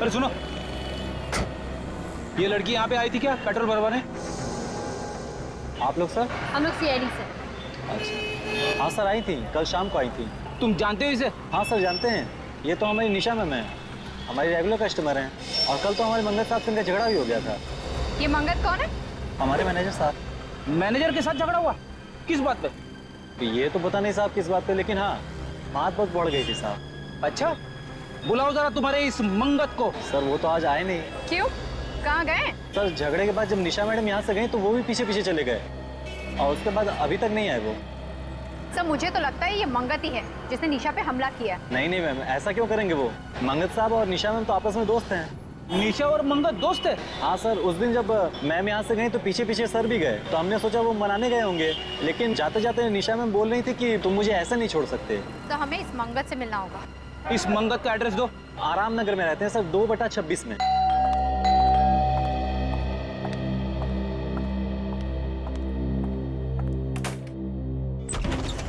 अरे सुनो, ये लड़की यहाँ पे आई थी क्या पेट्रोल भरवाने? आप लोग सर? हम लोग सीआईडी से। अच्छा, हाँ सर आई थी, कल शाम को आई थी। तुम जानते हो इसे? हाँ सर जानते हैं, ये तो हमारी निशा मैम है, हमारी रेगुलर कस्टमर हैं। और कल तो हमारे मंगत साहब से इनका झगड़ा भी हो गया था। ये मंगत कौन है? हमारे मैनेजर साहब। मैनेजर के साथ झगड़ा हुआ? किस बात पे? ये तो पता नहीं साहब किस बात पे, लेकिन हाँ बात बहुत बढ़ गई थी साहब। अच्छा, बुलाओ जरा तुम्हारे इस मंगत को। सर वो तो आज आए नहीं। क्यों, कहाँ गए? सर झगड़े के बाद जब निशा मैडम यहाँ से गई तो वो भी पीछे पीछे चले गए, और उसके बाद अभी तक नहीं आए वो। सर मुझे तो लगता है ये मंगत ही है जिसने निशा पे हमला किया। नहीं नहीं मैम, ऐसा क्यों करेंगे वो? मंगत साहब और निशा मैम तो आपस में दोस्त हैं। निशा और मंगत दोस्त है? हाँ सर, उस दिन जब मैम यहाँ से गई तो पीछे पीछे सर भी गए, तो हमने सोचा वो मनाने गए होंगे, लेकिन जाते जाते निशा मैम बोल रही थी कि तुम मुझे ऐसा नहीं छोड़ सकते। तो हमें इस मंगत से मिलना होगा। इस मंगत का एड्रेस दो। आराम नगर में रहते हैं सर, 2/26 में।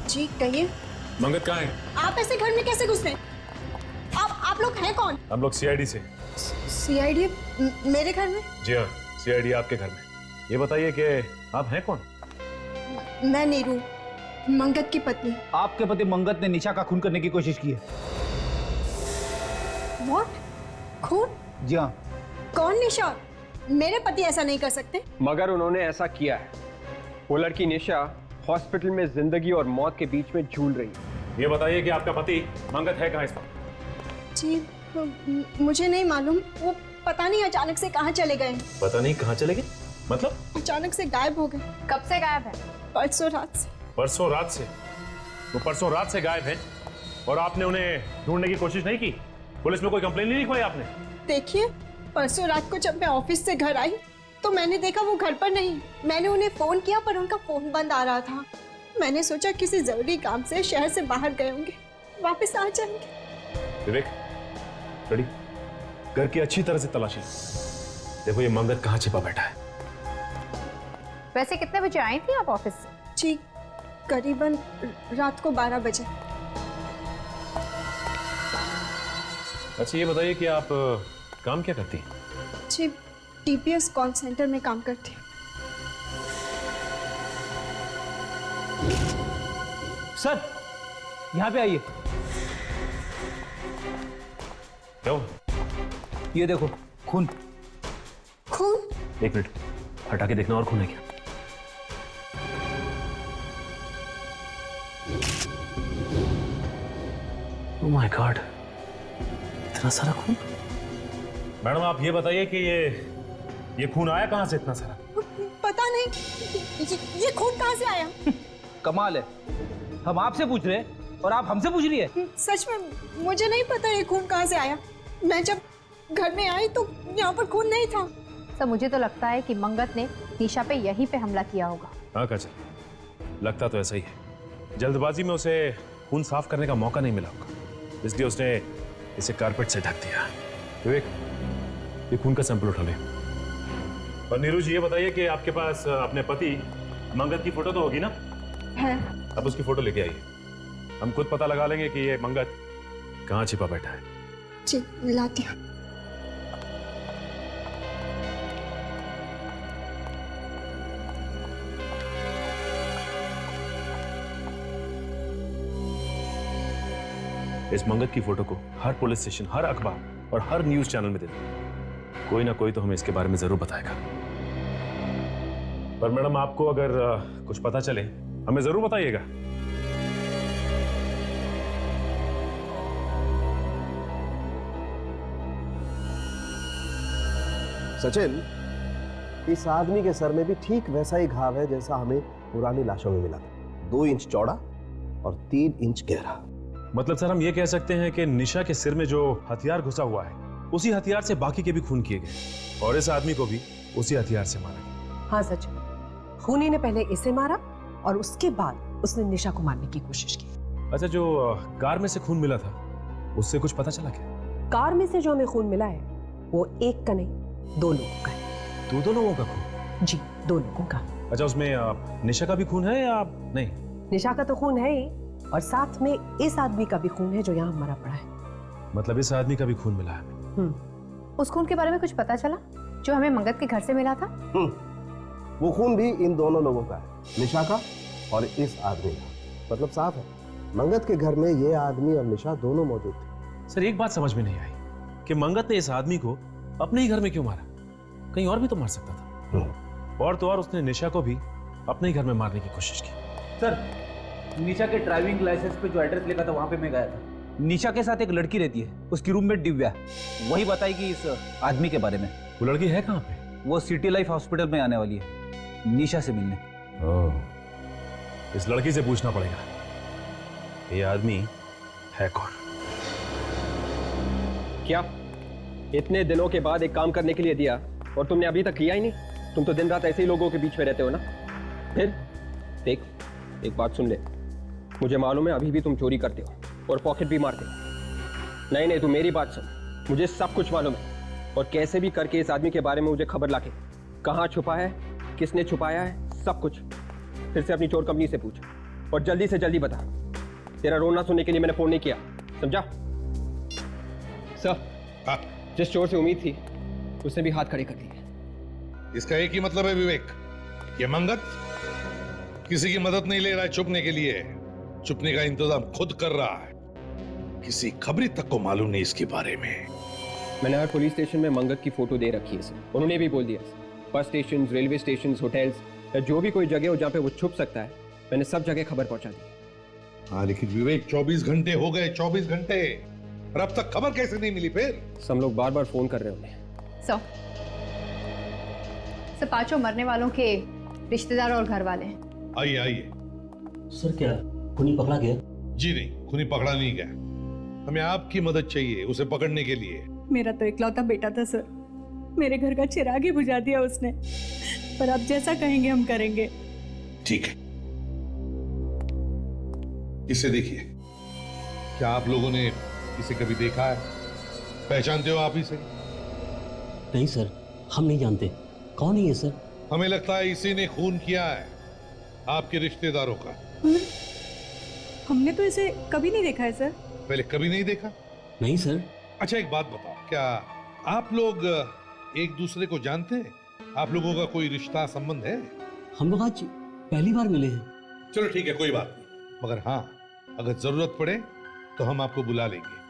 जी कहिए। मंगत कहाँ है? आप ऐसे घर में कैसे घुसे? आप लोग हैं कौन? हम लोग सीआईडी से। सीआईडी मेरे घर में? जी हाँ, सीआईडी आपके घर में। ये बताइए कि आप हैं कौन? मैं नीरू, मंगत की पत्नी। आपके पति मंगत ने निशा का खून करने की कोशिश की है। व्हाट? खून? जी हाँ। कौन निशा? मेरे पति ऐसा नहीं कर सकते। मगर उन्होंने ऐसा किया है। वो लड़की निशा हॉस्पिटल में जिंदगी और मौत के बीच में झूल रही है। ये बताइए कि आपका पति मंगत है कहाँ इस वक्त? जी मुझे नहीं मालूम, वो पता नहीं अचानक से कहाँ चले गए। पता नहीं कहाँ चले गए? मतलब? अचानक से गायब हो गए। कब से गायब है? परसों रात से। परसों रात से? वो परसों रात से गायब है और आपने उन्हें ढूंढने की कोशिश नहीं की? पुलिस में कोई कंप्लेन नहीं लिखवाई आपने? देखिए, परसों रात को जब मैं ऑफिस से घर आई तो मैंने देखा वो घर पर नहीं। मैंने उन्हें फोन किया पर उनका फोन बंद आ रहा था। मैंने सोचा किसी जरूरी काम से शहर से बाहर गए होंगे, वापस आ जाएंगे। विवेक, रेडी? घर की अच्छी तरह से तलाशी। देखो ये मंगत कहाँ छिपा बैठा है। वैसे कितने बजे आई थी आप ऑफिस से? जी करीबन रात को 12 बजे। अच्छा ये बताइए कि आप काम क्या करती हैं? जी टीपीएस कॉल सेंटर में काम करती हूँ। सर, यहाँ पे आइए। क्या हुआ? ये देखो खून। खून? एक मिनट, हटा के देखना और खून है क्या? ओह माय गॉड, इतना सारा खून। मैडम आप ये बताइए कि ये खून आया कहाँ से इतना सारा? पता नहीं, ये खून कहाँ से आया? कमाल है, हम आपसे पूछ रहे हैं और आप हमसे पूछ रही है। सच में मुझे नहीं पता ये खून कहाँ से आया। मैं जब घर में आई तो यहाँ पर खून नहीं था। सर मुझे तो लगता है कि मंगत ने निशा पे यहीं पे हमला किया होगा। हाँ काजल, लगता तो ऐसा ही है। जल्दबाजी में उसे खून साफ करने का मौका नहीं मिला होगा, इसलिए उसने इसे कारपेट से ढक दिया। विवेक, ये खून का सैंपल उठा ले। और नीरू जी ये बताइए कि आपके पास अपने पति मंगत की फोटो तो होगी ना? है। अब उसकी फोटो लेके आइए, हम खुद पता लगा लेंगे कि ये मंगत कहाँ छिपा बैठा है। जी लाती हूँ। इस मंगत की फोटो को हर पुलिस स्टेशन, हर अखबार और हर न्यूज चैनल में दे दो। कोई ना कोई तो हमें इसके बारे में जरूर बताएगा। पर मैडम आपको अगर कुछ पता चले हमें जरूर बताइएगा। सचिन, इस आदमी के सर में भी ठीक वैसा ही घाव है जैसा हमें पुरानी लाशों में मिला था। 2 इंच चौड़ा और 3 इंच गहरा। मतलब सर हम ये कह सकते हैं कि निशा के सिर में जो हथियार घुसा हुआ है उसी हथियार से बाकी के भी खून किए गए और इस आदमी को भी उसी हथियार से मारा गया। हाँ सच, खूनी ने पहले इसे मारा और उसके बाद उसने निशा को मारने की कोशिश की। अच्छा, जो कार में से खून मिला था उससे कुछ पता चला क्या? कार में से जो हमें खून मिला है वो एक का नहीं 2 लोगों का है। 2 लोगों का खून? जी 2 लोगों का। अच्छा, उसमें निशा का भी खून है या नहीं? निशा का तो खून है ही और साथ में इस आदमी का भी खून है जो यहाँ मरा पड़ा है। मतलब इस आदमी का भी खून मिला है। उस खून के बारे में कुछ पता चला जो हमें मंगत के घर से मिला था? वो खून भी इन दोनों लोगों का है, निशा का और इस आदमी का। मतलब साफ है, मंगत के घर में ये आदमी और निशा दोनों मौजूद थे। सर एक बात समझ में नहीं आई कि मंगत ने इस आदमी को अपने ही घर में क्यों मारा? कहीं और भी तो मार सकता था। और तो और उसने निशा को भी अपने ही घर में मारने की कोशिश की। सर, निशा के ड्राइविंग लाइसेंस पे जो एड्रेस लिखा था वहां पे मैं गया था। निशा के साथ एक लड़की रहती है, उसकी रूममेट दिव्या, वही बताएगी इस आदमी के बारे में। वो लड़की है कहाँ पे? वो सिटी लाइफ हॉस्पिटल में आने वाली है निशा से मिलने। इस लड़की से पूछना पड़ेगा ये आदमी है कौन। क्या इतने दिनों के बाद एक काम करने के लिए दिया और तुमने अभी तक किया ही नहीं? तुम तो दिन रात ऐसे ही लोगों के बीच में रहते हो ना। फिर देख, एक बात सुन ले, मुझे मालूम है अभी भी तुम चोरी करते हो और पॉकेट भी मारते हो। नहीं तू मेरी बात सुन, मुझे सब कुछ मालूम है और कैसे भी करके इस आदमी के बारे में मुझे खबर लाके, कहाँ छुपा है, किसने छुपाया है, सब कुछ फिर से अपनी चोर कंपनी से पूछ और जल्दी से जल्दी बता। तेरा रोना सुनने के लिए मैंने फोन नहीं किया, समझा? सर, जिस चोर से उम्मीद थी उसने भी हाथ खड़े कर दिए। इसका एक ही मतलब है विवेक, ये मंगत किसी की मदद नहीं ले रहा है छुपने के लिए, छुपने का इंतजाम खुद कर रहा है। किसी खबरी तक को मालूम नहीं इसके बारे में। मैंने हर पुलिस स्टेशन में मंगत की फोटो दे रखी है सर, उन्होंने भी बोल दिया। Bus station, railway station, hotels या जो भी कोई जगह हो जहाँ पे वो छुप सकता है, मैंने सब जगह खबर पहुंचा दी। हाँ लेकिन विवेक 24 घंटे हो गए, 24 घंटे, और अब तक खबर कैसे नहीं मिली? फिर सब लोग बार बार फोन कर रहे होंगे। सब पांचों मरने वालों के रिश्तेदार और घर वाले हैं। आइए आइए। सर क्या खूनी पकड़ा गया? जी नहीं, खूनी पकड़ा नहीं गया, हमें आपकी मदद चाहिए उसे पकड़ने के लिए। मेरा तो इकलौता बेटा था सर, मेरे घर का चिराग ही बुझा दिया उसने, पर आप जैसा कहेंगे हम करेंगे। ठीक है, इसे देखिए, क्या आप लोगों ने इसे कभी देखा है? पहचानते हो आप इसे? नहीं सर, हम नहीं जानते। कौन है ये सर? हमें लगता है इसी ने खून किया है आपके रिश्तेदारों का। हमने तो इसे कभी नहीं देखा है सर। पहले कभी नहीं देखा? नहीं सर। अच्छा एक बात बताओ, क्या आप लोग एक दूसरे को जानते हैं? आप लोगों का कोई रिश्ता संबंध है? हम लोग आज पहली बार मिले हैं। चलो ठीक है, कोई बात नहीं, मगर हाँ अगर जरूरत पड़े तो हम आपको बुला लेंगे।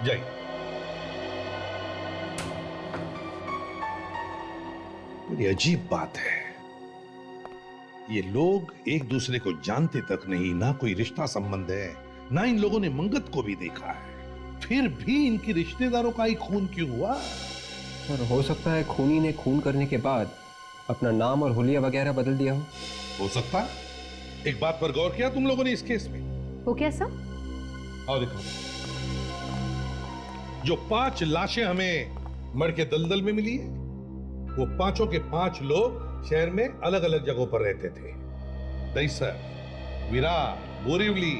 जाइए। बड़ी अजीब बात है, ये लोग एक दूसरे को जानते तक नहीं, ना कोई रिश्ता संबंध है, ना इन लोगों ने मंगत को भी देखा है, फिर भी इनके रिश्तेदारों का ही खून क्यों हुआ? सर हो सकता है खूनी ने खून करने के बाद अपना नाम और हुलिया वगैरह बदल दिया हो सकता है। एक बात पर गौर किया तुम लोगों ने इस केस में? वो क्या सर? और देखो, जो 5 लाशें हमें मर के दलदल में मिली है, वो पांचों के 5 लोग शहर में अलग अलग जगहों पर रहते थे। दहीसर, विरार, बोरीवली,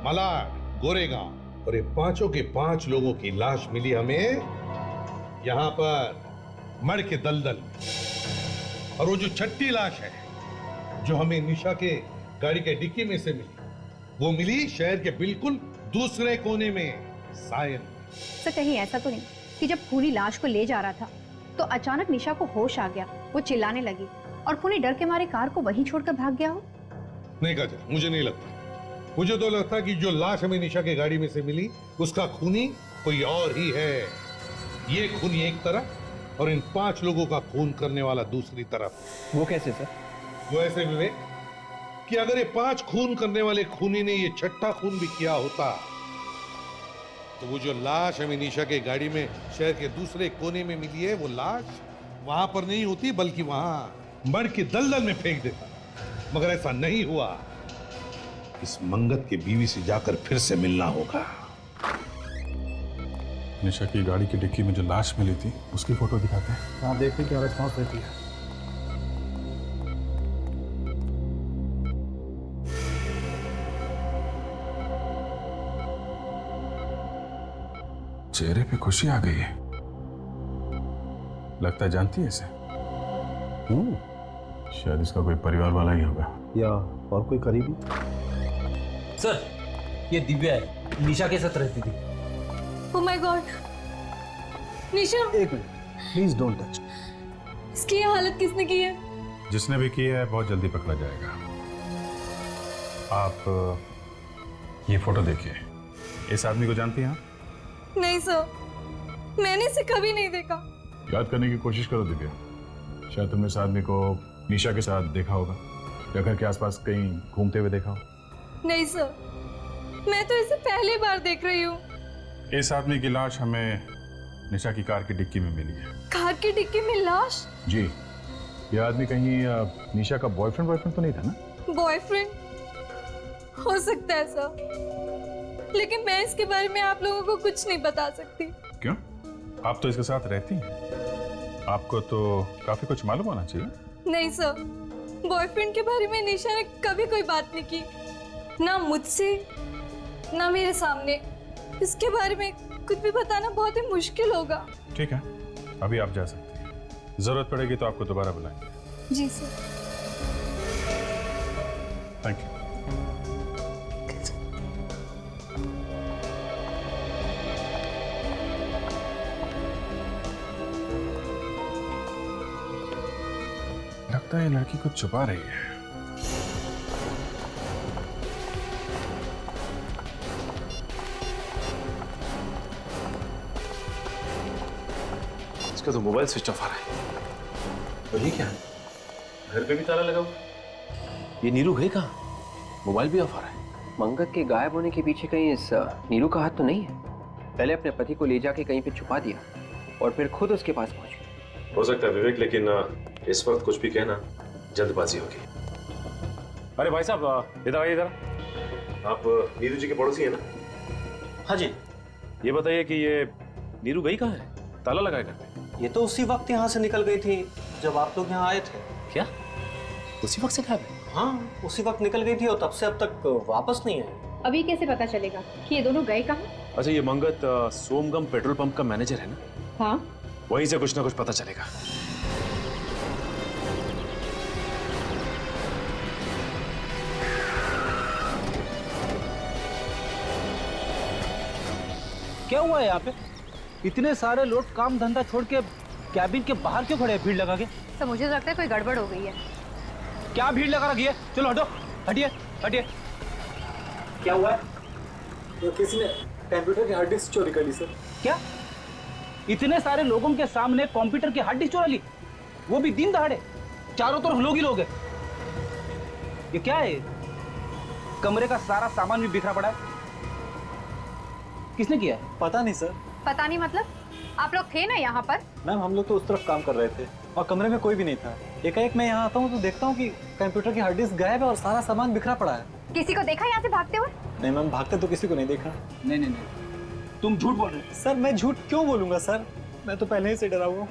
मलाड, गोरेगांव, और ये पांचों के 5 लोगों की लाश मिली हमें यहां पर मर के दलदल में। और वो जो 6ठी लाश है जो हमें निशा के गाड़ी के डिक्की में से मिली, वो मिली शहर के बिल्कुल दूसरे कोने में, सायन। सर कहीं ऐसा तो नहीं कि जब खूनी लाश को ले जा रहा था तो अचानक निशा को होश आ गया, वो चिल्लाने लगी और खूनी डर के मारे कार को वहीं छोड़कर भाग गया हो? नहीं काजल, मुझे नहीं लगता। मुझे तो लगता कि जो लाश हमें निशा के गाड़ी में से मिली उसका खूनी कोई और ही है। ये खूनी एक तरफ और इन 5 लोगों का खून करने वाला दूसरी तरफ। वो कैसे सर? वो ऐसे विवेक कि अगर ये 5 खून करने वाले खूनी ने ये 6ठा खून भी किया होता तो वो जो लाश हमें निशा के गाड़ी में शहर के दूसरे कोने में मिली है, वो लाश वहां पर नहीं होती बल्कि वहां मर के दलदल में फेंक देता। मगर ऐसा नहीं हुआ। इस मंगत के बीवी से जाकर फिर से मिलना होगा। निशा की गाड़ी की डिक्की में जो लाश मिली थी उसकी फोटो दिखाते हैं। हाँ, देखते क्या रिस्पॉन्स देती है। चेहरे पे खुशी आ गई है, लगता है जानती है इसे। शायद इसका कोई परिवार वाला ही होगा या और कोई करीबी। सर, ये दिव्या है, निशा के साथ रहती थी। ओह माय गॉड, निशा, एक मिनट, प्लीज डोंट टच। इसकी ये हालत किसने की है? जिसने भी की है बहुत जल्दी पकड़ा जाएगा। आप ये फोटो देखिए। इस आदमी को जानती हैं आप? नहीं सर, मैंने इसे कभी नहीं देखा। याद करने की कोशिश करो दिव्या, शायद तुमने इस आदमी को निशा के साथ देखा होगा या घर के आसपास कहीं घूमते हुए देखा हो। नहीं सर, मैं तो इसे पहली बार देख रही हूँ। इस आदमी की लाश हमें निशा की कार की डिक्की में मिली है। कार की डिक्की में लाश? जी, यह आदमी कहीं निशा का बॉयफ्रेंड तो नहीं था ना? बॉयफ्रेंड हो सकता है सर, लेकिन मैं इसके बारे में आप लोगों को कुछ नहीं बता सकती। क्यों? आप तो इसके साथ रहती हैं, आपको तो काफी कुछ मालूम होना चाहिए। नहीं सर, बॉयफ्रेंड के बारे में निशा ने कभी कोई बात नहीं की, ना मुझसे ना मेरे सामने। इसके बारे में कुछ भी बताना बहुत ही मुश्किल होगा। ठीक है, अभी आप जा सकते हैं, जरूरत पड़ेगी तो आपको दोबारा बुलाएंगे। जी सर। Thank you. लगता है ये लड़की कुछ छुपा रही है। इसका तो मोबाइल स्विच ऑफ आ रहा है। और ये क्या है? घर पे भी ताला लगा हुआ। ये नीरू गई कहाँ? मोबाइल भी ऑफ आ रहा है। मंगत के गायब होने के पीछे कहीं इस नीरू का हाथ तो नहीं है? पहले अपने पति को ले जाके कहीं पे छुपा दिया और फिर खुद उसके पास पहुंची। हो सकता है विवेक, लेकिन इस वक्त कुछ भी कहना जल्दबाजी होगी। अरे भाई साहब, इधर आइए इधर। आप नीरू जी के पड़ोसी हैं ना? हाँ जी। ये बताइए कि ये नीरू गई कहाँ है? ताला लगाया घर पे? ये तो उसी वक्त यहाँ से निकल गई थी जब आप लोग यहाँ आए थे। क्या? उसी वक्त से गायब है? हाँ, उसी वक्त निकल गई थी और तब से अब तक वापस नहीं आई। अभी कैसे पता चलेगा कि ये दोनों गए कहाँ? अच्छा, ये मंगत सोमगम पेट्रोल पंप का मैनेजर है ना? हाँ। वहीं से कुछ ना कुछ पता चलेगा। क्या हुआ है यहाँ पे? इतने सारे लोग काम धंधा छोड़ के कैबिन के बाहर क्यों खड़े हैं भीड़ लगा के? तो मुझे तो लगता है कोई गड़बड़ हो गई है। क्या भीड़ लगा रखी है? चलो हटो, हटिए हटिए। क्या हुआ है? तो किसी ने कंप्यूटर की हार्ड डिस्क चोरी कर ली सर। क्या? इतने सारे लोगों के सामने कंप्यूटर की हार्ड डिस्क चुरा ली, वो भी दिन दहाड़े? चारों तरफ लोग ही लोग हैं। ये क्या है? कमरे का सारा सामान भी बिखरा पड़ा है। किसने किया है? पता नहीं सर। पता नहीं मतलब? आप लोग थे ना यहाँ पर? मैम, हम लोग तो उस तरफ काम कर रहे थे और कमरे में कोई भी नहीं था। एकाएक मैं यहाँ आता हूँ तो देखता हूँ कि कंप्यूटर की हार्ड डिस्क गायब है और सारा सामान बिखरा पड़ा है। किसी को देखा यहाँ से भागते हुए? नहीं मैम, भागते तो किसी को नहीं देखा। नहीं नहीं नहीं, तुम झूठ बोल रहे हो। सर, मैं झूठ क्यों बोलूंगा सर? मैं तो पहले ही से डरा हुआ हूँ।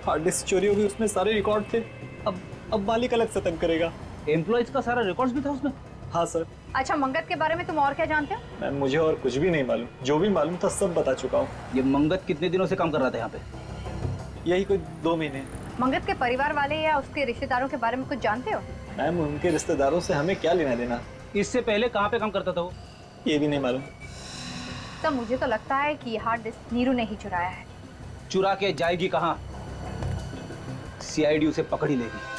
हार्ड डिस्क चोरी हो गई, उसमें सारे रिकॉर्ड थे। अब मालिक अलग से तंग करेगा। एम्प्लॉइज का सारा रिकॉर्ड्स भी था उसमें? हाँ सर। अच्छा, मंगत के बारे में तुम और क्या जानते हो? मैम, मुझे और कुछ भी नहीं मालूम। जो भी मालूम था सब बता चुका हूँ। ये मंगत कितने दिनों से काम कर रहा था यहाँ पे? यही कोई 2 महीने। मंगत के परिवार वाले या उसके रिश्तेदारों के बारे में कुछ जानते हो? मैम, उनके रिश्तेदारों से हमें क्या लेना देना? इससे पहले कहाँ पे काम करता था वो? ये भी नहीं मालूम। तो मुझे तो लगता है कि ये हार्ड डिस्क नीरू ने ही चुराया है। चुरा के जाएगी कहाँ? सीआईडी उसे पकड़ ही लेगी।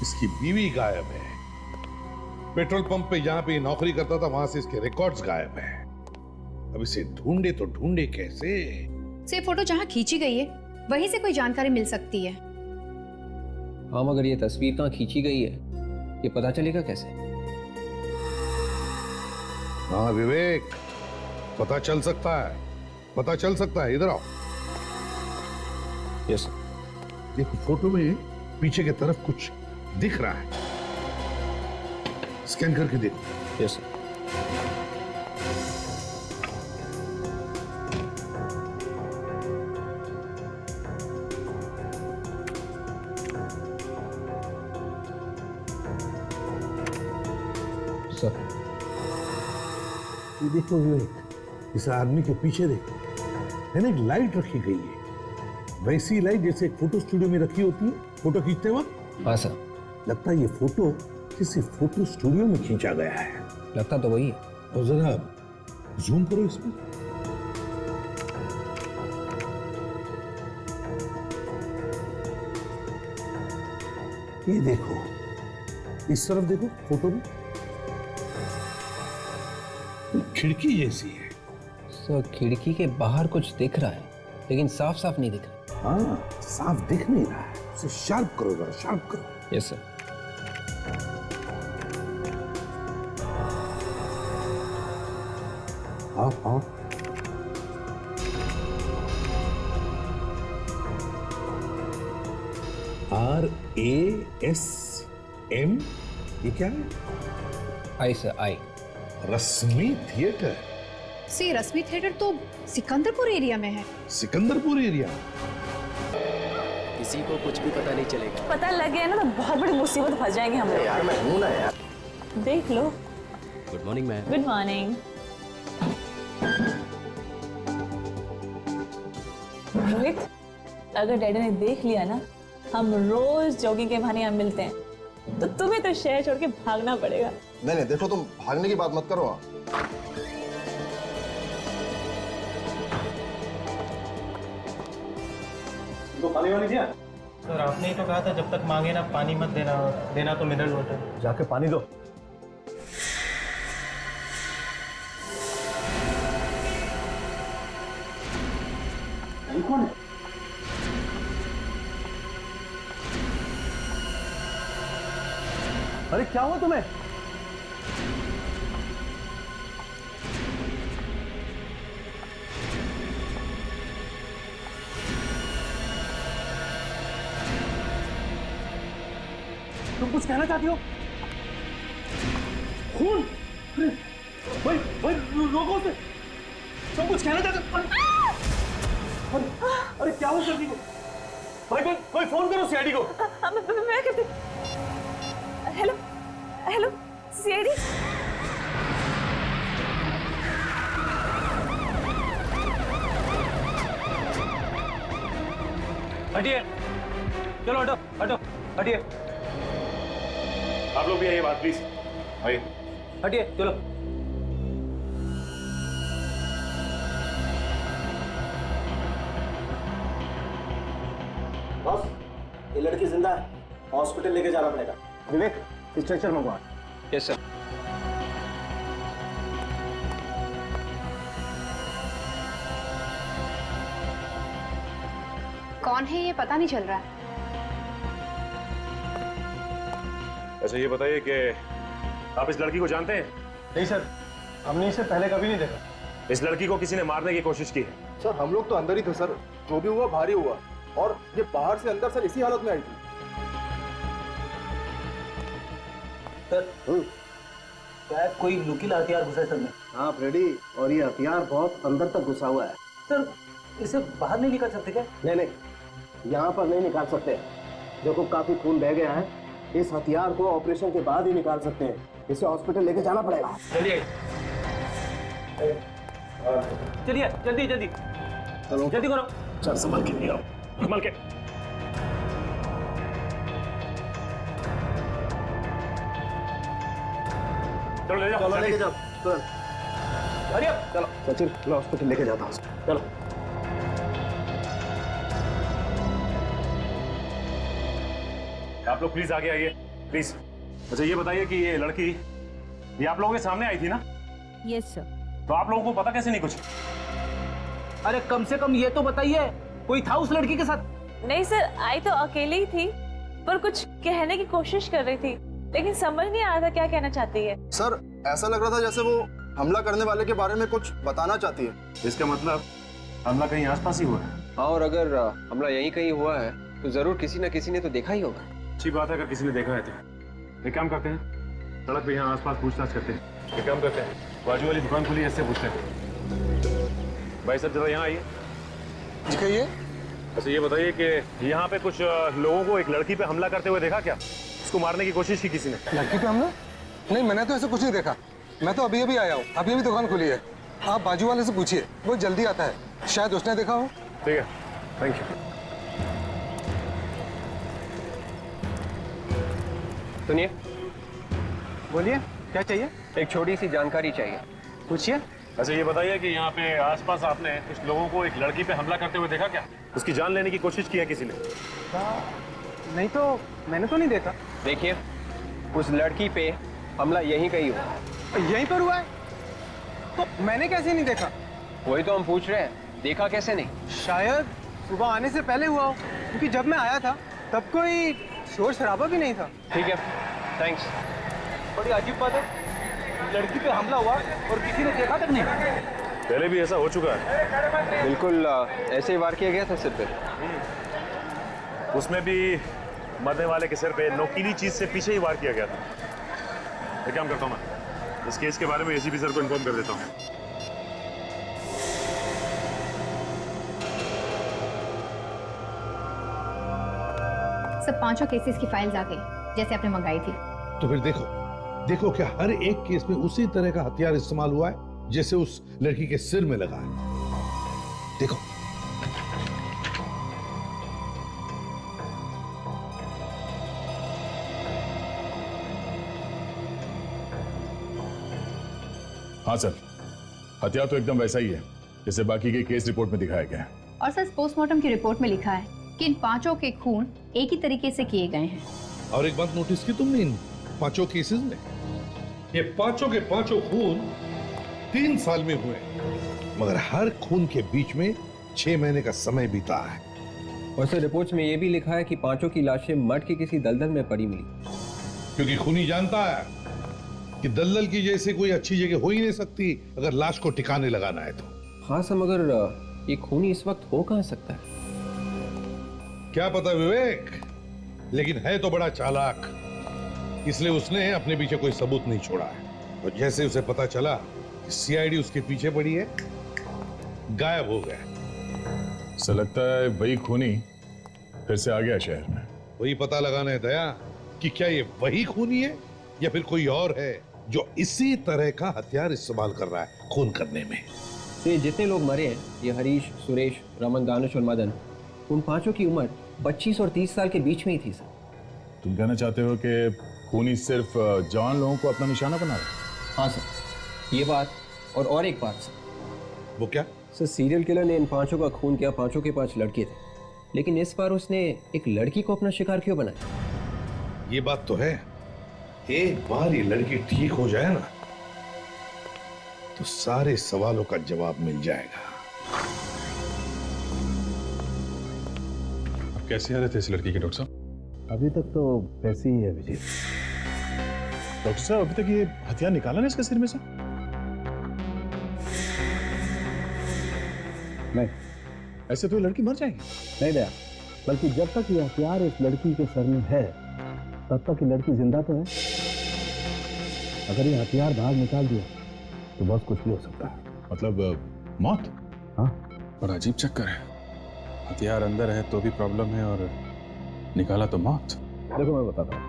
इसकी बीवी गायब है। पेट्रोल पंप पे जहां पे ये नौकरी करता था वहां से इसके रिकॉर्ड्स गायब है। अब इसे ढूंढे तो ढूंढे कैसे? से फोटो जहाँ खींची गई है वहीं से कोई जानकारी मिल सकती है। हाँ, मगर ये तस्वीर कहाँ खींची गई है ये पता चलेगा कैसे? हाँ विवेक, पता चल सकता है, पता चल सकता है। इधर आओ। Yes sir. देखो, फोटो में पीछे की तरफ कुछ दिख रहा है। स्कैन करके देखो। Yes sir. सर, ये देखो विवेक, इस आदमी के पीछे देखो, है ना, एक लाइट रखी गई है। वैसी लाइट जैसे एक फोटो स्टूडियो में रखी होती है फोटो खींचते वक्त। हाँ सर। लगता है ये फोटो किसी फोटो स्टूडियो में खींचा गया है। लगता तो वही है। और जरा जूम करो इसमें। ये देखो, इस तरफ देखो फोटो में, खिड़की जैसी है। सर खिड़की के बाहर कुछ दिख रहा है लेकिन साफ साफ नहीं दिख रहा। हाँ, साफ दिख नहीं रहा है, उसे शार्प करो जरा, शार्प करो। Yes sir. हाँ। RASM, ये क्या है? आई सर, आई। रश्मि थिएटर। सी रश्मि थिएटर तो सिकंदरपुर एरिया में है। सिकंदरपुर एरिया? किसी को कुछ भी पता नहीं चलेगा। पता लग गया ना तो बहुत बड़ी मुसीबत फंस जाएंगे हम लोग। यार मैं हूं ना यार। देख लो। Good morning ma'am. Good morning. Rohit, अगर डैडी ने देख लिया ना हम रोज जॉगिंग के बहाने यहाँ मिलते हैं तो तुम्हें तो शहर छोड़ के भागना पड़ेगा। नहीं देखो, तुम भागने की बात मत करो। तो पानी वानी दिया? सर आपने ही तो कहा था जब तक मांगे ना पानी मत देना, देना तो मिनरल वाटर। जाके पानी दो। ये कौन है? अरे क्या हुआ तुम्हें? तुम कुछ कहना चाहती हो? खून? भाई लोगों से तुम कुछ कहना चाहते हो? अरे क्या हुआ सर्दी को? भाई कोई फोन करो सीआईडी को। मैं कहती। Hello hello CID. हटिए, चलो हटो हटो, हटिए। आप लोग भी आइए बात प्लीज, आइए। हटिए, चलो। बॉस, ये लड़की जिंदा है, हॉस्पिटल लेके जाना पड़ेगा। विवेक, स्ट्रेचर मंगवा। Yes sir. कौन है ये पता नहीं चल रहा है। अच्छा ये बताइए कि आप इस लड़की को जानते हैं? नहीं सर, हमने इसे पहले कभी नहीं देखा। इस लड़की को किसी ने मारने की कोशिश की है। सर हम लोग तो अंदर ही थे सर, जो भी हुआ भारी हुआ, और ये बाहर से अंदर सर इसी हालत में आई थी। शायद कोई नुकीला हथियार घुसा है सर में। हाँ फ्रेडी, और ये हथियार बहुत अंदर तक घुसा हुआ है। सर इसे बाहर नहीं निकाल सकते क्या? नहीं, यहाँ पर नहीं निकाल सकते। देखो काफी खून बह गया है, इस हथियार को ऑपरेशन के बाद ही निकाल सकते हैं। इसे हॉस्पिटल लेके जाना पड़ेगा। चलिए चलिए, जल्दी जल्दी चलो जल्दी करो। चल संभल के ले आओ, संभल के। चलो ले जाओ, चलो लेके जाओ तुरंत। अरे चलो सचिन, मैं हॉस्पिटल लेके जाता हूँ। चलो। आप लोग प्लीज आगे आइए, प्लीज। अच्छा ये बताइए कि ये लड़की ये आप लोगों के सामने आई थी ना? Yes sir. तो आप लोगों को पता कैसे नहीं कुछ? अरे कम से कम ये तो बताइए, कोई था उस लड़की के साथ? नहीं सर, आई तो अकेले ही थी पर कुछ कहने की कोशिश कर रही थी लेकिन समझ नहीं आ रहा था क्या कहना चाहती है। सर ऐसा लग रहा था जैसे वो हमला करने वाले के बारे में कुछ बताना चाहती है। इसका मतलब हमला कहीं आसपास ही हुआ है। हाँ, और अगर हमला यहीं कहीं हुआ है तो जरूर किसी न किसी ने तो देखा ही होगा। अच्छी बात है अगर किसी ने देखा है तो। एक काम करते हैं, सड़क पे यहाँ आसपास पूछताछ करते हैं। एक काम करते हैं, बाजू वाली दुकान खुली है, इससे पूछते हैं। भाई साहब जरा यहाँ आइए। जी कहिए। अच्छा ये बताइए कि यहाँ पे कुछ लोगों को एक लड़की पे हमला करते हुए देखा क्या? उसको मारने की कोशिश की किसी ने? लड़की पे हमला? नहीं, मैंने तो ऐसा कुछ नहीं देखा। मैं तो अभी आया हूँ, अभी दुकान खुली है। आप बाजू वाले से पूछिए, वो जल्दी आता है, शायद उसने देखा हो। ठीक है, थैंक यू। सुनिए। बोलिए, क्या चाहिए? एक छोटी सी जानकारी चाहिए। पूछिए। अच्छा ये बताइए कि यहाँ पे आसपास आपने कुछ लोगों को एक लड़की पे हमला करते हुए देखा क्या? उसकी जान लेने की कोशिश की है किसी ने? नहीं तो मैंने तो नहीं देखा। देखिए, उस लड़की पे हमला यहीं कहीं हुआ। यहीं पर हुआ है? तो मैंने कैसे नहीं देखा? वही तो हम पूछ रहे हैं, देखा कैसे नहीं? शायद सुबह आने से पहले हुआ हो, क्योंकि जब मैं आया था तब कोई शोर शराबा भी नहीं था। ठीक है, थैंक्स। बड़ी अजीब बात है, लड़की पे हमला हुआ और किसी ने देखा तक नहीं। पहले भी ऐसा हो चुका है। बिल्कुल ऐसे ही वार किया गया था सिर पे। उसमें भी मरने वाले के सिर पे नोकीली चीज से पीछे ही वार किया गया था। एक काम करता हूँ, मैं इस केस के बारे में एसीपी सर को इन्फॉर्म कर देता हूँ। सब 5 केसेस की फाइल्स आ गई जैसे आपने मंगाई थी। तो फिर देखो देखो क्या हर एक केस में उसी तरह का हथियार इस्तेमाल हुआ है जैसे उस लड़की के सिर में लगा है। देखो हाँ सर, हथियार तो एकदम वैसा ही है जैसे बाकी के केस रिपोर्ट में दिखाया गया है। और सर पोस्टमार्टम की रिपोर्ट में लिखा है कि इन 5 के खून एक ही तरीके से किए गए हैं। और एक बात नोटिस की तुमने इन 5 केसेस में, ये 5 के 5 खून 3 साल में हुए, मगर हर खून के बीच में 6 महीने का समय बीता है। और सर रिपोर्ट्स में ये भी लिखा है कि 5 की लाशें मठ के किसी दलदल में पड़ी मिली, क्योंकि खूनी जानता है कि दलदल की जैसे कोई अच्छी जगह हो ही नहीं सकती अगर लाश को ठिकाने लगाना है तो। हाँ सर, मगर ये खूनी इस वक्त हो कहाँ सकता है? क्या पता विवेक, लेकिन है तो बड़ा चालाक, इसलिए उसने अपने पीछे कोई सबूत नहीं छोड़ा है। और जैसे उसे पता चला कि सीआईडी उसके पीछे पड़ी है, गायब हो गया। ऐसा लगता है वही खूनी फिर से आ गया शहर में। वही पता लगाना है दया कि क्या ये वही खूनी है या फिर कोई और है जो इसी तरह का हथियार इस्तेमाल कर रहा है खून करने में। तो ये जितने लोग मरे हैं, ये हरीश, सुरेश, रमन, दानिश और मदन, उन 5 की उम्र 25 और 30 साल के बीच में ही थी सर। तुम कहना चाहते हो कि खूनी सिर्फ जवान लोगों को अपना निशाना बना रहा है? हाँ सर, ये बात और एक बात सर। वो क्या? सर सीरियल किलर ने इन 5 का खून किया, 5 के 5 लड़के थे, लेकिन इस बार उसने एक लड़की को अपना शिकार क्यों बनाया? ये बात तो है, एक बार ये लड़की ठीक हो जाए ना तो सारे सवालों का जवाब मिल जाएगा। अब कैसी हालत है इस लड़की की डॉक्टर साहब? अभी तक तो वैसी ही है विजय। डॉक्टर साहब अभी तक ये हथियार निकाला ना इसके सिर में से? नहीं, ऐसे तो ये लड़की मर जाएगी। नहीं दया, बल्कि जब तक ये हथियार इस लड़की के सर में है तब तक ये लड़की जिंदा तो है। अगर ये हथियार बाहर निकाल दिया तो बहुत कुछ भी हो सकता है। मतलब मौत? हाँ, बड़ा अजीब चक्कर है, हथियार अंदर है तो भी प्रॉब्लम है और निकाला तो मौत। देखो मैं बताता हूँ,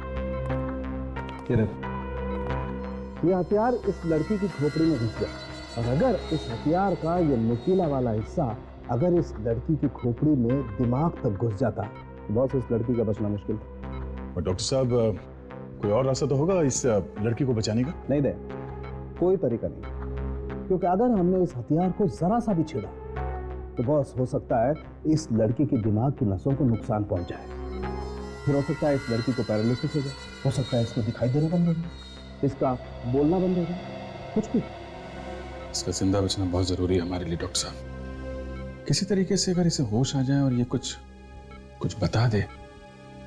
ये हथियार इस लड़की की खोपड़ी में घुस गया, और अगर इस हथियार का ये नुकीला वाला हिस्सा अगर इस लड़की की खोपड़ी में दिमाग तक घुस जाता तो बहुत इस लड़की का बचना मुश्किल था। और डॉक्टर साहब कोई और रास्ता तो होगा इस लड़की को बचाने का? नहीं दे, कोई तरीका नहीं, क्योंकि अगर हमने इस हथियार को जरा सा भी छेड़ा तो बॉस हो सकता है इस लड़की के दिमाग की नसों को नुकसान पहुंच जाए। फिर हो सकता है इस लड़की को पैरालिसिस हो जाए, हो सकता है इसको दिखाई देना बंद हो जाए, इसका बोलना बंद हो जाए, कुछ भी। इसका जिंदा बचना बहुत जरूरी है हमारे लिए डॉक्टर साहब। किसी तरीके से अगर इसे होश आ जाए और ये कुछ बता दे,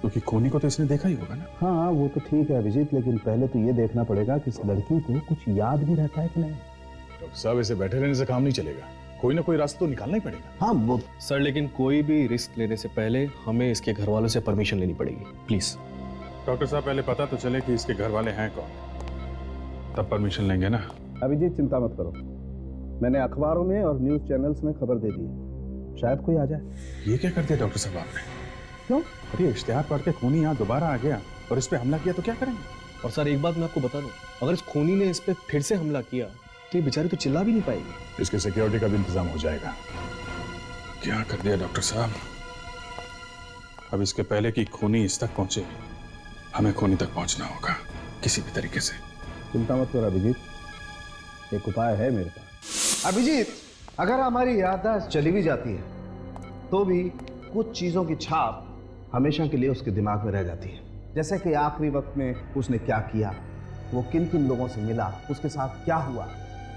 क्योंकि खूनी को तो इसने देखा ही होगा ना। हाँ वो तो ठीक है अभिजीत, लेकिन पहले तो ये देखना पड़ेगा कि इस लड़की को कुछ याद भी रहता है कि नहीं। डॉक्टर साहब ऐसे बैठे रहने से काम नहीं चलेगा, कोई ना कोई रास्ता तो निकालना ही पड़ेगा। हाँ वो सर, लेकिन कोई भी रिस्क लेने से पहले हमें इसके घर वालों से परमिशन लेनी पड़ेगी, प्लीज। डॉक्टर साहब पहले पता तो चले कि इसके घर वाले हैं कौन, तब परमिशन लेंगे ना। अभिजीत चिंता मत करो, मैंने अखबारों में और न्यूज चैनल्स में खबर दे दी है, शायद कोई आ जाए। ये क्या कर दिया डॉक्टर साहब आपने? क्यों? अरे इश्तिहार पढ़ के खूनी यहाँ दोबारा आ गया और इस पे हमला किया तो क्या करेंगे? और सर एक बात मैं आपको बता दूं, अगर इस खूनी ने इस पे फिर से हमला किया तो ये बेचारी तो चिल्ला भी नहीं पाएगी। इसके सिक्योरिटी का भी इंतजाम हो जाएगा। क्या कर दिया डॉक्टर साहब? अब इसके पहले कि खूनी इस तक पहुंचे, हमें खूनी तक पहुंचना होगा किसी भी तरीके से। चिंता मत करो अभिजीत, एक उपाय है मेरे पास। अभिजीत, अगर हमारी याददाश्त चली भी जाती है तो भी कुछ चीजों की छाप हमेशा के लिए उसके दिमाग में रह जाती है। जैसे कि आखिरी वक्त में उसने क्या किया, वो किन किन लोगों से मिला, उसके साथ क्या हुआ,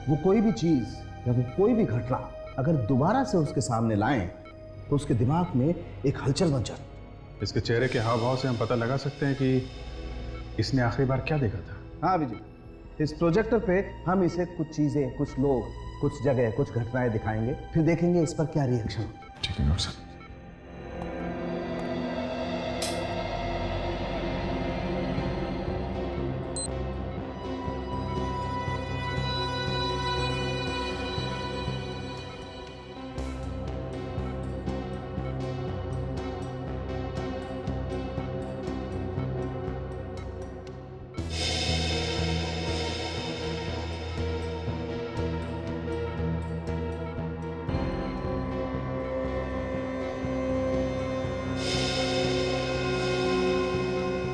वो कोई भी चीज़ या वो कोई भी घटना अगर दोबारा से उसके सामने लाएं तो उसके दिमाग में एक हलचल मच जाती। इसके चेहरे के हाव भाव से हम पता लगा सकते हैं कि इसने आखिरी बार क्या देखा था। हाँ विजय, इस प्रोजेक्टर पे हम इसे कुछ चीज़ें, कुछ लोग, कुछ जगह, कुछ घटनाएं दिखाएंगे, फिर देखेंगे इस पर क्या रिएक्शन। ठीक है डॉक्टर साहब।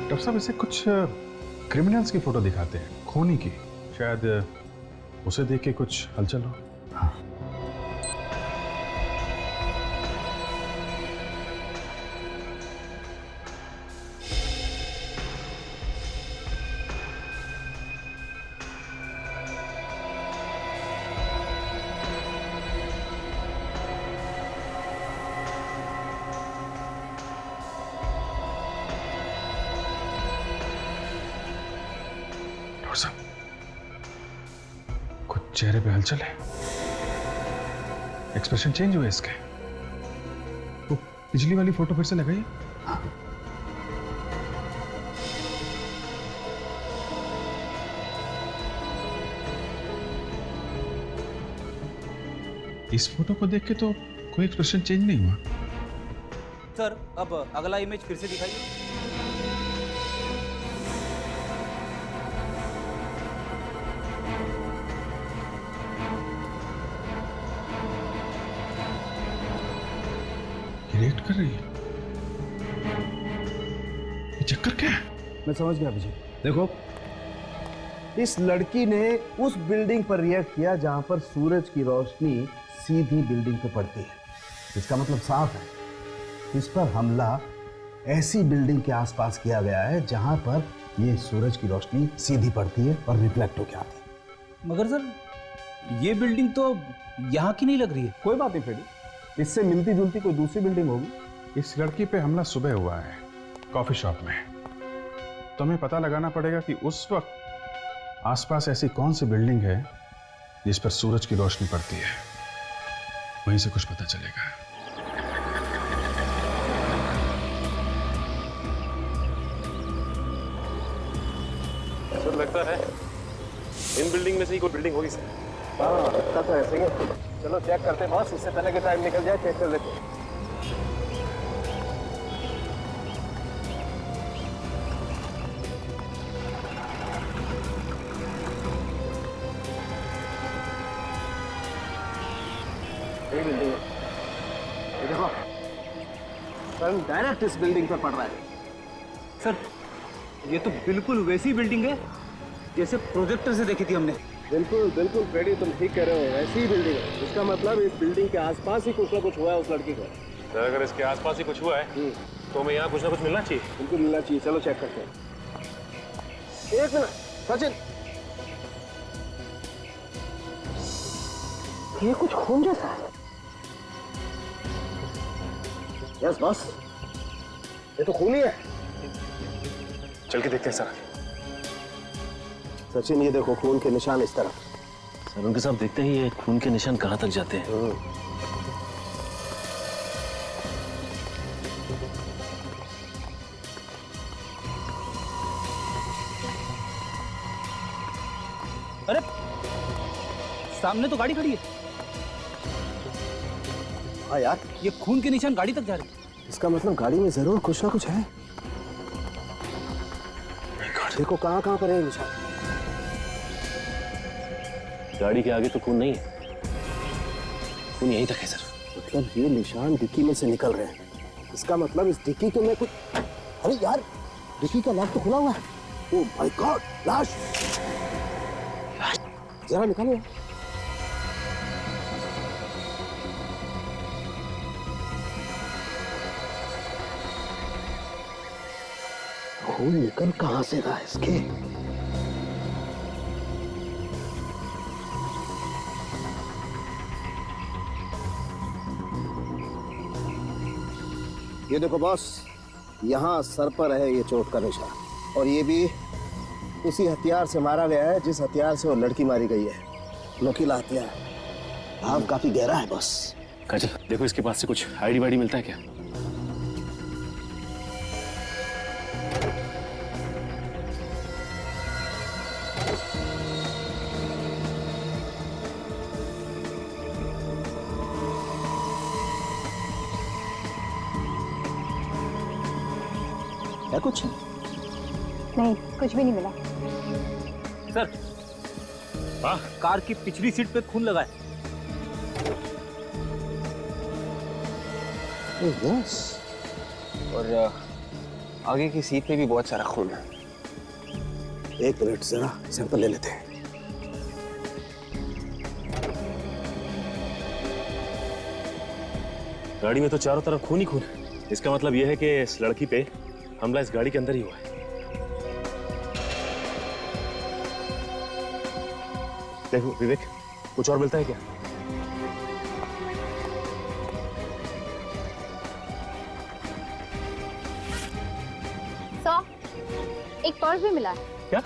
डॉक्टर साहब इसे कुछ क्रिमिनल्स की फोटो दिखाते हैं, खूनी की, शायद उसे देख के कुछ हलचल हो। कुछ चेहरे पे हलचल है, एक्सप्रेशन चेंज हुए इसके। वो पिछली वाली फोटो फिर से लगाइए। इस फोटो को देख के तो कोई एक्सप्रेशन चेंज नहीं हुआ। सर अब अगला इमेज फिर से दिखाइए। रिएक्ट कर रही है, ये चक्कर क्या है? मैं समझ गया विजय। देखो, इस लड़की ने उस बिल्डिंग पर रिएक्ट किया जहां पर सूरज की रोशनी सीधी बिल्डिंग पे पड़ती है। इसका मतलब साफ है, इस पर हमला ऐसी बिल्डिंग के आसपास किया गया है जहां पर ये सूरज की रोशनी सीधी पड़ती है और रिफ्लेक्ट होकर आती है। मगर सर ये बिल्डिंग तो यहाँ की नहीं लग रही है। कोई बात नहीं फ्रेडी, इससे मिलती जुलती कोई दूसरी बिल्डिंग होगी। इस लड़की पे हमला सुबह हुआ है कॉफी शॉप में, तो हमें पता लगाना पड़ेगा कि उस वक्त आसपास ऐसी कौन सी बिल्डिंग है जिस पर सूरज की रोशनी पड़ती है, वहीं से कुछ पता चलेगा। सर लगता है इन बिल्डिंग में से ही कोई बिल्डिंग होगी सर। हाँ लगता तो ऐसे ही। चलो चेक करते हैं बॉस, इससे पहले कि टाइम निकल जाए, चेक कर लेते हैं। यही बिल्डिंग है, ये देखो सन डायरेक्ट इस बिल्डिंग पर पड़ रहा है। सर ये तो बिल्कुल वैसी बिल्डिंग है जैसे प्रोजेक्टर से देखी थी हमने। बिल्कुल बिल्कुल फ्रेडी, तुम ठीक कह रहे हो, ऐसी ही बिल्डिंग है। इसका मतलब इस बिल्डिंग के आसपास ही कुछ ना कुछ हुआ है उस लड़की को। सर अगर इसके आसपास ही कुछ हुआ है तो हमें यहाँ कुछ ना कुछ मिलना चाहिए। बिल्कुल मिलना चाहिए, चलो चेक करते हैं। एक मिनट सचिन, ये कुछ खून जैसा है। यस बॉस, ये तो खून ही है। चल के देखते हैं सर। सचिन ये देखो खून के निशान इस तरफ। सर उनके साथ देखते ही ये खून के निशान कहाँ तक जाते हैं। अरे सामने तो गाड़ी खड़ी है। हाँ यार, ये खून के निशान गाड़ी तक जा रहे हैं। इसका मतलब गाड़ी में जरूर कुछ ना कुछ है। देखो कहाँ पर है निशान। गाड़ी के आगे तो खून नहीं है, खून यहीं तक है सर। मतलब ये निशान डिक्की में से निकल रहे हैं। इसका मतलब इस डिक्की के में कुछ, अरे यार डिक्की का लॉक तो खुला हुआ है। ओह माय गॉड, लाश जरा निकालो। खून निकल कहां से रहा है इसके? ये देखो बॉस, यहाँ सर पर है ये चोट का निशान, और ये भी उसी हथियार से मारा गया है जिस हथियार से वो लड़की मारी गई है। नुकीला हथियार। घाव काफी गहरा है बॉस। काजल देखो इसके पास से कुछ आईडी वाईडी मिलता है क्या? है कुछ? नहीं, कुछ भी नहीं मिला। सर, कार की पिछली सीट पे खून लगा है। यस, और आगे की सीट पे भी बहुत सारा खून है। एक मिनट जरा सैंपल ले लेते हैं। गाड़ी में तो चारों तरफ खून ही खून है। इसका मतलब यह है कि इस लड़की पे हमला इस गाड़ी के अंदर ही हुआ है। देखो विवेक, कुछ और मिलता है क्या? एक पर्स भी मिला है। क्या?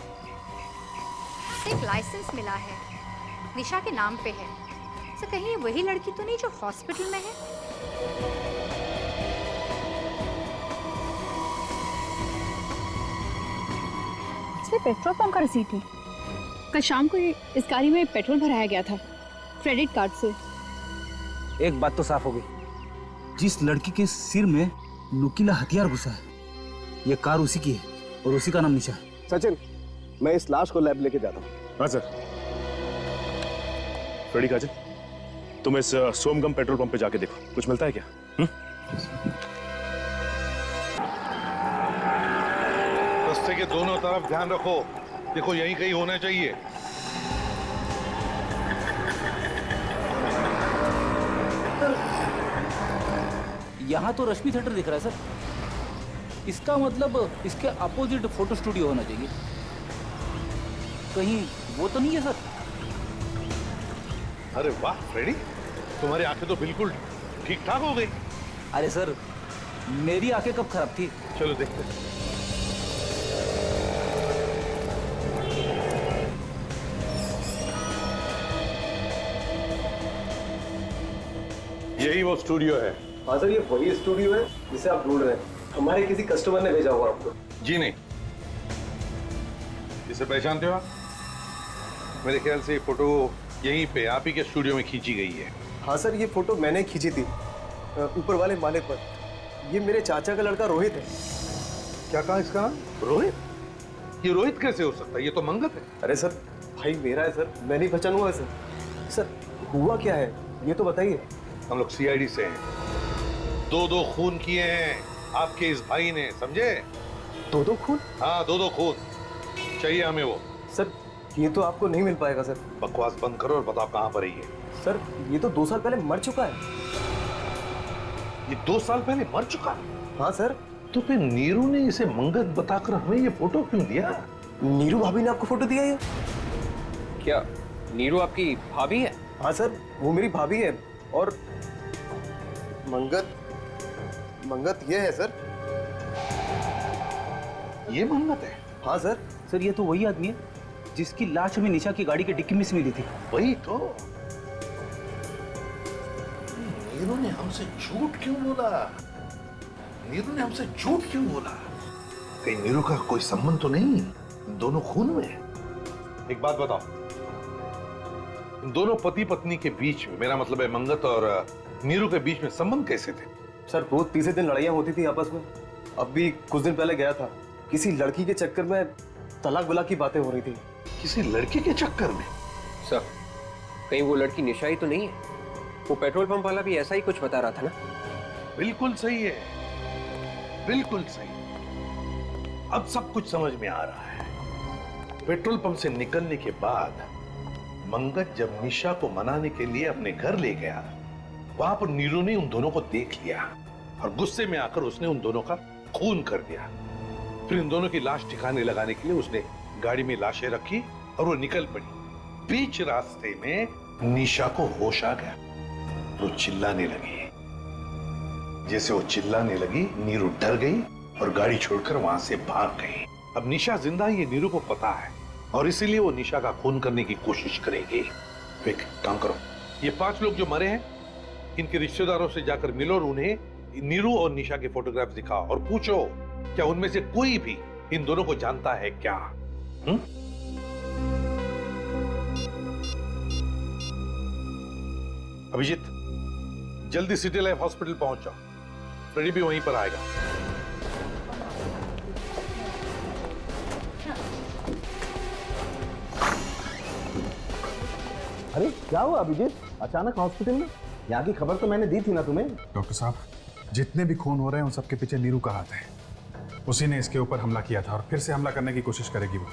एक लाइसेंस मिला है, निशा के नाम पे है। तो कहीं ये वही लड़की तो नहीं जो हॉस्पिटल में है? इसमें पेट्रोल पंप का रसीद है। कल शाम को इस गाड़ी में पेट्रोल भराया गया था क्रेडिट कार्ड से। एक बात तो साफ हो गई, जिस लड़की के सिर में नुकीला हथियार घुसा है, ये कार उसी की है और उसी का नाम निशा है। सचिन, मैं इस लाश को लैब लेके जाता हूँ। हाँ सर। फ्रेडी, काजल, तुम इस सोमगम पेट्रोल पंप पे जाके देखो, कुछ मिलता है क्या? रास्ते के दोनों तरफ ध्यान रखो, देखो यहीं कहीं होना चाहिए। यहाँ तो रश्मि थिएटर दिख रहा है सर। इसका मतलब इसके अपोजिट फोटो स्टूडियो होना चाहिए। कहीं वो तो नहीं है सर? अरे वाह फ्रेडी, तुम्हारी आंखें तो बिल्कुल ठीक ठाक हो गई। अरे सर, मेरी आंखें कब खराब थी? चलो देखते हैं। यही वो स्टूडियो है। हाँ सर, ये वही स्टूडियो है जिसे आप ढूंढ रहे हैं। हमारे किसी कस्टमर ने भेजा हुआ आपको। जी नहीं। इसे पहचानते हो आप? मेरे ख्याल से ये फोटो यहीं पे आप ही के स्टूडियो में खींची गई है। हाँ सर, ये फोटो मैंने खींची थी ऊपर वाले माले पर। ये मेरे चाचा का लड़का रोहित है। क्या कहा इसका नाम? रोहित? ये रोहित कैसे हो सकता है? ये तो मंगत है। अरे सर, भाई मेरा है सर, मैं नहीं पहचानूंगा सर। सर हुआ क्या है ये तो बताइए। हम लोग सीआईडी से हैं। दो खून किए हैं आपके इस भाई ने, समझे? दो खून? हाँ, दो खून चाहिए हमें वो। सर ये तो आपको नहीं मिल पाएगा सर। बकवास बंद करो और बताओ कहाँ पर है ये। सर ये तो 2 साल पहले मर चुका है। ये 2 साल पहले मर चुका? हाँ सर। तो फिर नीरू ने इसे मंगत बताकर हमें ये फोटो क्यों दिया? नीरू भाभी ने आपको फोटो दिया ये? क्या नीरू आपकी भाभी है? हाँ सर, वो मेरी भाभी है। और मंगत ये है सर। ये मंगत है? हाँ सर। सर ये तो वही आदमी है जिसकी लाश हमें निशा की गाड़ी के डिक्की में से मिली थी। वही तो। नीरू ने हमसे झूठ क्यों बोला? नीरू ने हमसे झूठ क्यों बोला? कहीं नीरू का कोई संबंध तो नहीं इन दोनों खून में? एक बात बताओ, इन दोनों पति पत्नी के बीच में, मेरा मतलब है मंगत और नीरू के बीच में संबंध कैसे थे? सर रोज तीसरे दिन लड़ाइयाँ होती थी आपस में। अब भी कुछ दिन पहले गया था, किसी लड़की के चक्कर में तलाक बुलाक की बातें हो रही थी। किसी लड़की के चक्कर में? सर कहीं वो लड़की निशा ही तो नहीं है? वो पेट्रोल पंप वाला भी ऐसा ही कुछ बता रहा था ना? बिल्कुल सही है, बिल्कुल सही। अब सब कुछ समझ में आ रहा है। पेट्रोल पंप से निकलने के बाद मंगत जब निशा को मनाने के लिए अपने घर ले गया, वहां पर नीरू ने उन दोनों को देख लिया और गुस्से में आकर उसने उन दोनों का खून कर दिया। फिर इन दोनों की लाश ठिकाने लगाने के लिए उसने गाड़ी में लाशें रखी और वो निकल पड़ी। बीच रास्ते में निशा को होश आ गया, वो चिल्लाने लगी। जैसे वो चिल्लाने लगी, नीरू डर गई और गाड़ी छोड़कर वहां से भाग गई। अब निशा जिंदा है ये नीरू को पता है और इसीलिए वो निशा का खून करने की कोशिश करेगी। एक काम करो, ये 5 लोग जो मरे हैं इनके रिश्तेदारों से जाकर मिलो और उन्हें नीरू और निशा के फोटोग्राफ दिखाओ और पूछो क्या उनमें से कोई भी इन दोनों को जानता है क्या? अभिजीत, जल्दी सिटी लाइफ हॉस्पिटल पहुंच जाओ, फ्रेडी भी वहीं पर आएगा। अरे क्या हुआ अभिजीत, अचानक हॉस्पिटल में? यहाँ की खबर तो मैंने दी थी ना तुम्हें। डॉक्टर साहब, जितने भी खून हो रहे हैं उन सबके पीछे नीरू का हाथ है। उसी ने इसके ऊपर हमला किया था और फिर से हमला करने की कोशिश करेगी वो।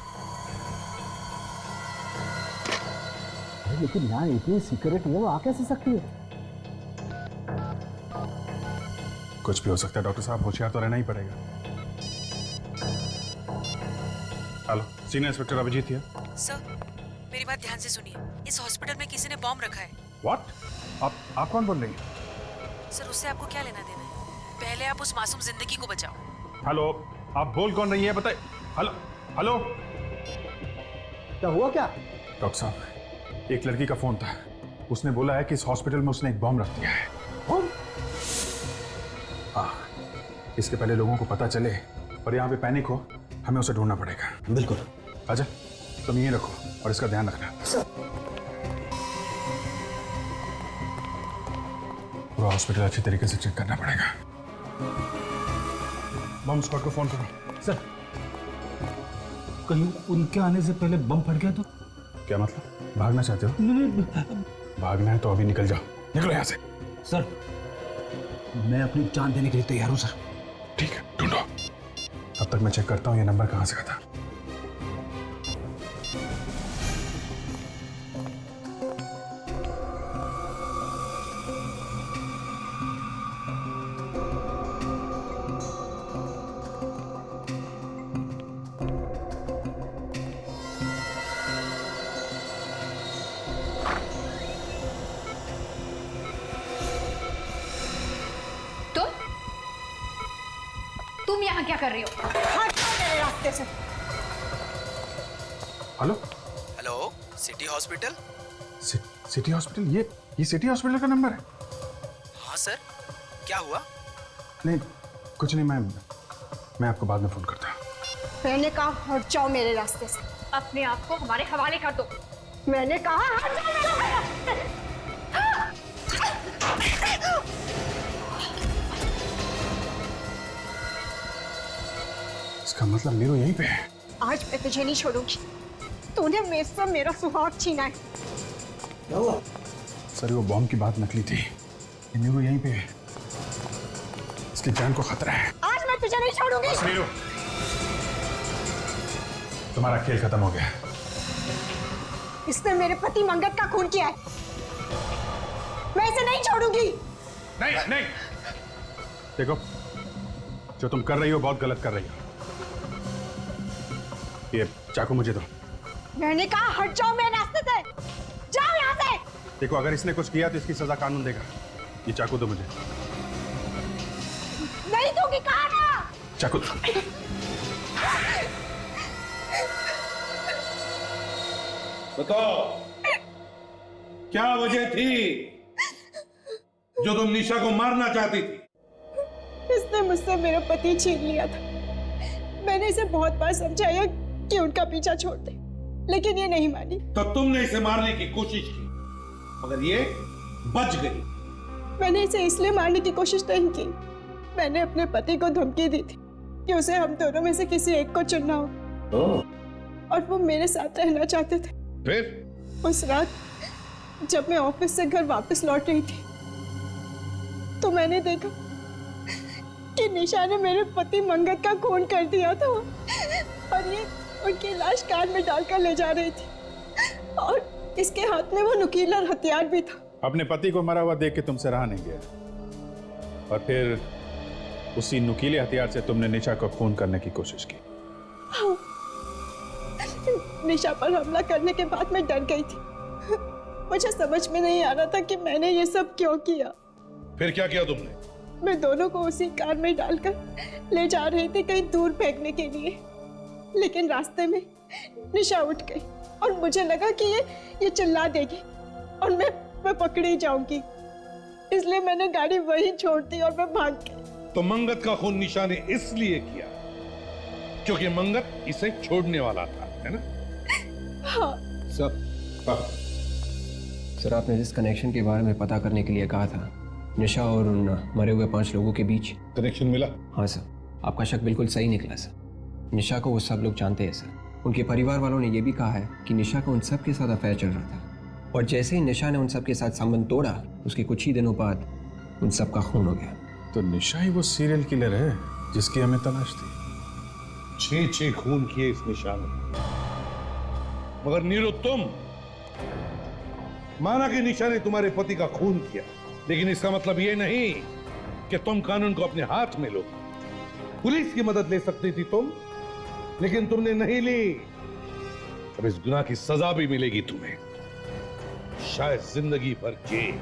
अरे लेकिन यहाँ इतनी सिक्योरिटी है, वो आ कैसे सकती है? कुछ भी हो सकता है डॉक्टर साहब, होशियार तो रहना ही पड़ेगा। हेलो, सीनियर इंस्पेक्टर अभिजीत है। सर, मेरी बात ध्यान से सुनिए। इस हॉस्पिटल में किसी ने बॉम्ब रखा है। व्हाट? आप कौन बोल रही हैं? सर, उससे आपको क्या लेना देना है? पहले आप उस मासूम जिंदगी को बचाओ। हेलो, आप बोल कौन रही है बताइए। हेलो हेलो, क्या हुआ क्या? डॉक्टर साहब, एक लड़की का फोन था, उसने बोला है कि इस हॉस्पिटल में उसने एक बॉम्ब रख दिया है। हाँ, इसके पहले लोगों को पता चले और यहाँ पे पैनिक हो, हमें उसे ढूंढना पड़ेगा। बिल्कुल। अच्छा, तुम ये रखो और इसका ध्यान रखना। पूरा हॉस्पिटल अच्छी तरीके से चेक करना पड़ेगा। बम स्क्वाड को फोन करो। सर, कहीं उनके आने से पहले बम फट गया तो? क्या मतलब? भागना चाहते हो? नहीं, भागना है तो अभी निकल जाओ, निकलो यहाँ से। सर, मैं अपनी जान देने के लिए तैयार हूँ सर। ठीक है, ढूंढो। तब तक मैं चेक करता हूँ ये नंबर कहाँ से आता। तुम यहाँ क्या कर रही हो? हट जाओ मेरे रास्ते से। Hello hello, city hospital? City hospital? ये सिटी हॉस्पिटल का नंबर है? हाँ सर, क्या हुआ? नहीं, कुछ नहीं, मैं आपको बाद में फोन करता हूँ। मैंने कहा हट जाओ मेरे रास्ते से। अपने आप को हमारे हवाले कर दो। मैंने कहा हट जाओ मेरे रास्ते से। इसका मतलब नीरू यहीं पे है। आज मैं तुझे नहीं छोड़ूंगी। तूने मेरे से मेरा सुहाग छीना है। क्या हुआ? सर, वो बॉम्ब की बात नकली थी। नीरू यहीं पे है, इसकी जान को खतरा है। आज मैं तुझे नहीं छोड़ूंगी। बस नीरू, तुम्हारा खेल खत्म हो गया। इसने मेरे पति मंगत का खून किया है। मैं इसे नहीं छोड़ूंगी। नहीं नहीं, देखो, जो तुम कर रही हो बहुत गलत कर रही हो। ये चाकू मुझे दो। मैंने कहा हट जाओ मेरे रास्ते से। जाओ यहाँ से। देखो, अगर इसने कुछ किया तो इसकी सजा कानून देगा। ये चाकू दो मुझे। नहीं दूंगी, कहा ना। चाकू दो। बताओ, क्या वजह थी जो तुम निशा को मारना चाहती थी? इसने मुझसे मेरा पति छीन लिया था। मैंने इसे बहुत बार समझाया कि उनका पीछा छोड़ दे, लेकिन ये नहीं मानी। तो तुमने इसे मारने की कोशिश की, मगर ये बच गई। मैंने इसे इसलिए मारने की कोशिश नहीं की। मैंने अपने पति को धमकी दी थी कि उसे हम दोनों में से किसी एक को चुनना हो, और वो मेरे साथ रहना चाहते थे। फिर उस रात जब मैं ऑफिस से घर वापस लौट रही थी तो मैंने देखा कि निशा ने मेरे पति मंगत का खून कर दिया था और ये उनकी लाश कार में डालकर ले जा रही थी और इसके हाथ में वो नुकीला हथियार भी था। अपने पति को मरा हुआ देख के तुमसे रहा नहीं गया और फिर उसी नुकीले हथियार से तुमने निशा को खून करने की कोशिश की। हाँ। निशा पर हमला करने के बाद मैं डर गई थी। मुझे समझ में नहीं आ रहा था कि मैंने ये सब क्यों किया। फिर क्या किया तुमने? मैं दोनों को उसी कार में डालकर ले जा रही थी कहीं दूर फेंकने के लिए, लेकिन रास्ते में निशा उठ गई और मुझे लगा कि ये चिल्ला देगी और मैं पकड़ी जाऊंगी, इसलिए मैंने गाड़ी वहीं छोड़ दी और मैं भाग गई। तो मंगत का खून निशा ने इसलिए किया क्योंकि मंगत इसे छोड़ने वाला था, है ना? हाँ। सर आपने जिस कनेक्शन के बारे में पता करने के लिए कहा था, निशा और उन मरे हुए 5 लोगों के बीच कनेक्शन मिला? हाँ सर, आपका शक बिल्कुल सही निकला सर। निशा को वो सब लोग जानते हैं सर। उनके परिवार वालों ने यह भी कहा है कि निशा को उन सब के साथ अफेयर चल रहा था, और जैसे ही निशा ने उन सब के साथ संबंध तोड़ा, उसके कुछ ही दिनों बाद उन सब का खून हो गया। तो निशा ही वो सीरियल किलर है जिसकी हमें तलाश थी। 6 खून किए इस निशा ने। मगर नीरू, तुम माना कि निशा ने तुम्हारे पति का खून किया, लेकिन इसका मतलब ये नहीं कि तुम कानून को अपने हाथ में लो। पुलिस की मदद ले सकती थी तुम, लेकिन तुमने नहीं ली। अब इस गुनाह की सजा भी मिलेगी तुम्हें, शायद जिंदगी भर जेल।